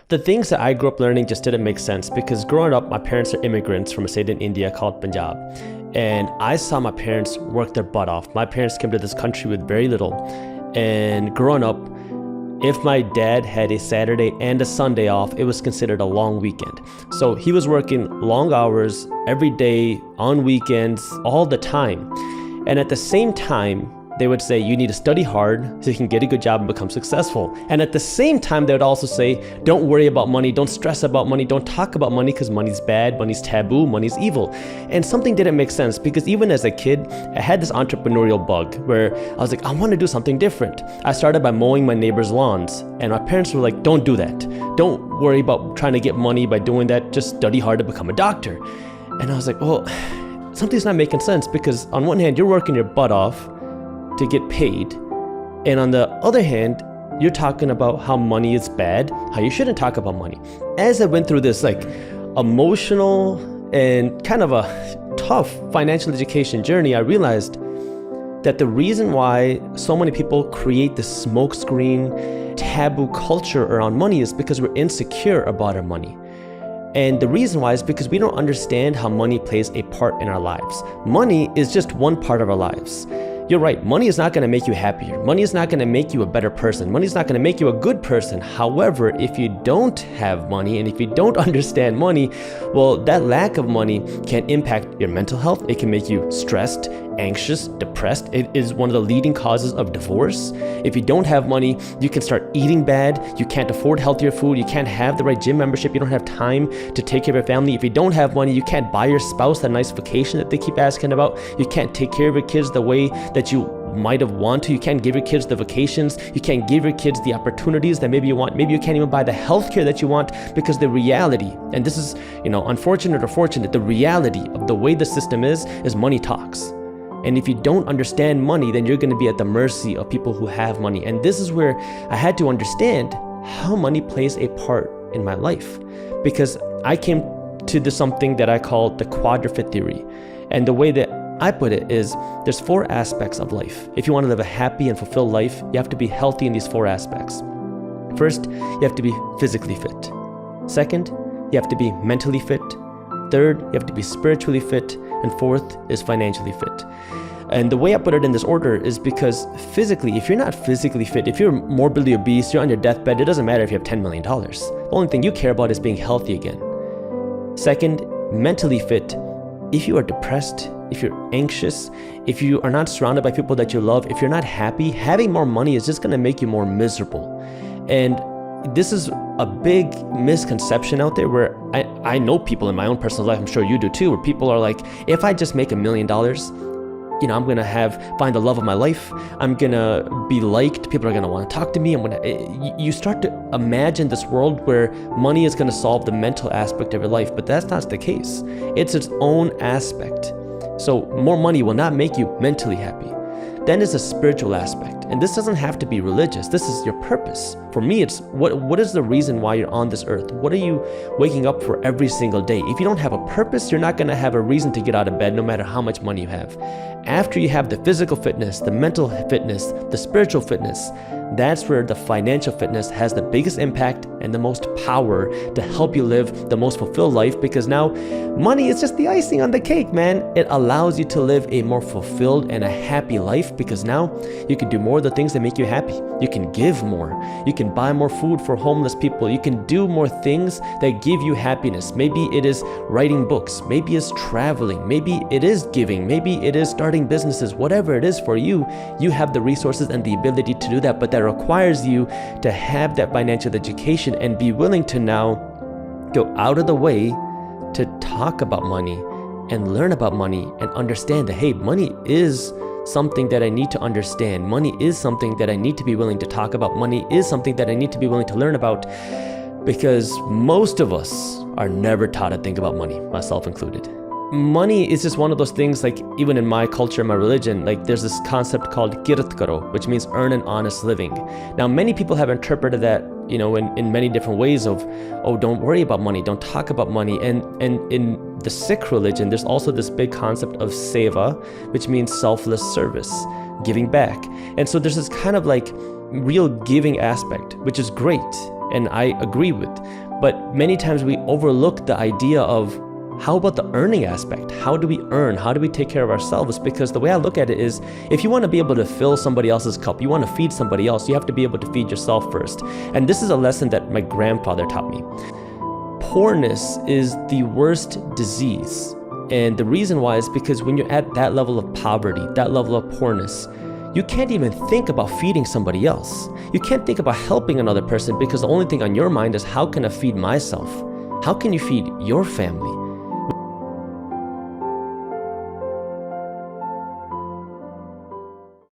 The things that I grew up learning just didn't make sense because growing up, my parents are immigrants from a state in India called Punjab. And I saw my parents work their butt off. My parents came to this country with very little. And growing up, if my dad had a Saturday and a Sunday off, it was considered a long weekend. So he was working long hours every day, on weekends, all the time. And at the same time, they would say, you need to study hard so you can get a good job and become successful. And at the same time, they would also say, don't worry about money, don't stress about money, don't talk about money because money's bad, money's taboo, money's evil. And something didn't make sense because even as a kid, I had this entrepreneurial bug where I was like, I want to do something different. I started by mowing my neighbor's lawns and my parents were like, don't do that. Don't worry about trying to get money by doing that. Just study hard to become a doctor. And I was like, well, something's not making sense because on one hand, you're working your butt off to get paid, and on the other hand, you're talking about how money is bad, how you shouldn't talk about money. As I went through this like emotional and kind of a tough financial education journey, I realized that the reason why so many people create this smokescreen taboo culture around money is because we're insecure about our money. And the reason why is because we don't understand how money plays a part in our lives. Money is just one part of our lives. You're right, money is not going to make you happier. Money is not going to make you a better person. Money is not going to make you a good person. However, if you don't have money and if you don't understand money, well, that lack of money can impact your mental health. It can make you stressed, anxious, depressed. It is one of the leading causes of divorce. If you don't have money, you can start eating bad. You can't afford healthier food. You can't have the right gym membership. You don't have time to take care of your family. If you don't have money, you can't buy your spouse that nice vacation that they keep asking about. You can't take care of your kids the way that you might have wanted to. You can't give your kids the vacations. You can't give your kids the opportunities that maybe you want. Maybe you can't even buy the healthcare that you want because the reality, and this is, unfortunate or fortunate, the reality of the way the system is money talks. And if you don't understand money, then you're going to be at the mercy of people who have money. And this is where I had to understand how money plays a part in my life, because I came to something that I call the quadruped theory. And the way that I put it is there's 4 aspects of life. If you want to live a happy and fulfilled life, you have to be healthy in these 4 aspects. First, you have to be physically fit. Second, you have to be mentally fit. Third, you have to be spiritually fit. And fourth is financially fit. And the way I put it in this order is because physically, if you're not physically fit, if you're morbidly obese, you're on your deathbed, it doesn't matter if you have $10 million. The only thing you care about is being healthy again. Second, mentally fit. If you are depressed, if you're anxious, if you are not surrounded by people that you love, if you're not happy, having more money is just going to make you more miserable. And this is a big misconception out there where I know people in my own personal life, I'm sure you do too, where people are like, if I just make $1 million, I'm going to find the love of my life. I'm going to be liked. People are going to want to talk to me. You start to imagine this world where money is going to solve the mental aspect of your life, but that's not the case. It's its own aspect. So more money will not make you mentally happy. Then is a spiritual aspect. And this doesn't have to be religious. This is your purpose. For me, it's what is the reason why you're on this earth? What are you waking up for every single day? If you don't have a purpose, you're not going to have a reason to get out of bed no matter how much money you have. After you have the physical fitness, the mental fitness, the spiritual fitness, that's where the financial fitness has the biggest impact and the most power to help you live the most fulfilled life, because now money is just the icing on the cake, man. It allows you to live a more fulfilled and a happy life because now you can do more of the things that make you happy. You can give more. You can buy more food for homeless people. You can do more things that give you happiness. Maybe it is writing books. Maybe it's traveling. Maybe it is giving. Maybe it is starting businesses. Whatever it is for you, you have the resources and the ability to do that. But that requires you to have that financial education and be willing to now go out of the way to talk about money and learn about money and understand that, hey, money is something that I need to understand. Money is something that I need to be willing to talk about. Money is something that I need to be willing to learn about, because most of us are never taught to think about money, myself included. Money is just one of those things, like even in my culture, my religion, like there's this concept called kirat karo, which means earn an honest living. Now, many people have interpreted that, in many different ways of, oh, don't worry about money, don't talk about money. And in the Sikh religion, there's also this big concept of seva, which means selfless service, giving back. And so there's this kind of like real giving aspect, which is great. and I agree with. But many times we overlook the idea of, how about the earning aspect? How do we earn? How do we take care of ourselves? Because the way I look at it is, if you want to be able to fill somebody else's cup, you want to feed somebody else, you have to be able to feed yourself first. And this is a lesson that my grandfather taught me. Poorness is the worst disease. And the reason why is because when you're at that level of poverty, that level of poorness, you can't even think about feeding somebody else. You can't think about helping another person, because the only thing on your mind is, how can I feed myself? How can you feed your family?